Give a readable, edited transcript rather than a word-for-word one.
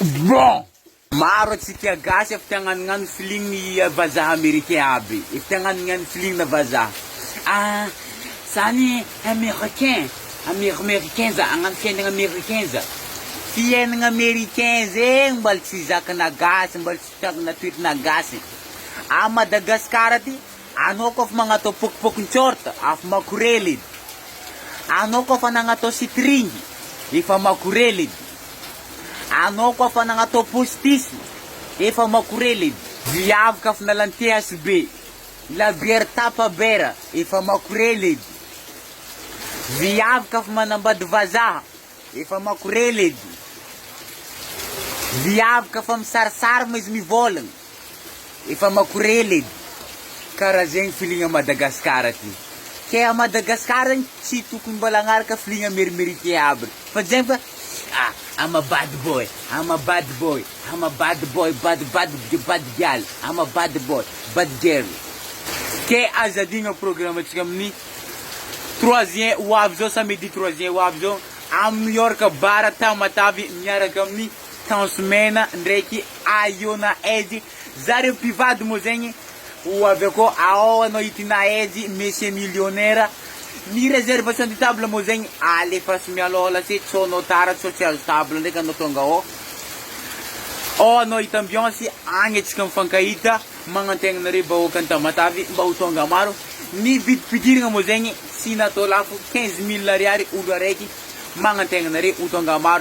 Bon, maro atsika gasy efa tiagnanognano filimy vazaha américain aby. Efa tiagnanognano filimy na vazaha. Zany américain za, agnano fiainana américain za. Fiainana américain zegny mbola tsy zakana gasy, mbola tsy tiagna toerana gasy. A Madagasikara aty, anao koa fa magnatao pokopokon-tsorta, afa makorely edy. Anao koa fa nagnatao sitringy, efa makorely edy. Anao koa fa nagnatao postisy, efa makorely edy. Viavy ka fa nalany THB, la bière tapa-bera, efa makorely edy. Viavy ka fa manambady vazaha, efa makorely edy. Viavy ka fa misarisary ma izy mivolagna, efa makorely edy. Karaha zegny filina Madagasikara aty. Ke a Madagasikara tsy tokony mbola agnaraka filina americain aby. Fa zegny fa I'm a bad boy, I'm a bad boy, I'm a bad boy, bad girl, I'm a bad boy, bad girl. Ke azadigna programme atsika amin'ny troisième ho avy zao samedi troisième ho avy zao amin'ny York Bara Tamatavy miaraka amin'ny Tansomena ndraiky Ayona Edy. Zareo mpivady moa zegny ho avy akao ao anao hitina Edy monsieur millionnaire. Ny réservation de table moa zegny alefa sy mialola se tsao anao tara tsao tsy azo table ndraiky anao tonga ao. Ao anao hita ambiance agny atsika mifankahita magnantegnanareo bahoaka ny Tamatavy mba ho tonga maro. Ny vidim-pidirana moa zegny tsy natao lafo 15 000 ariary olo araiky magnantegnanareo ho tonga maro.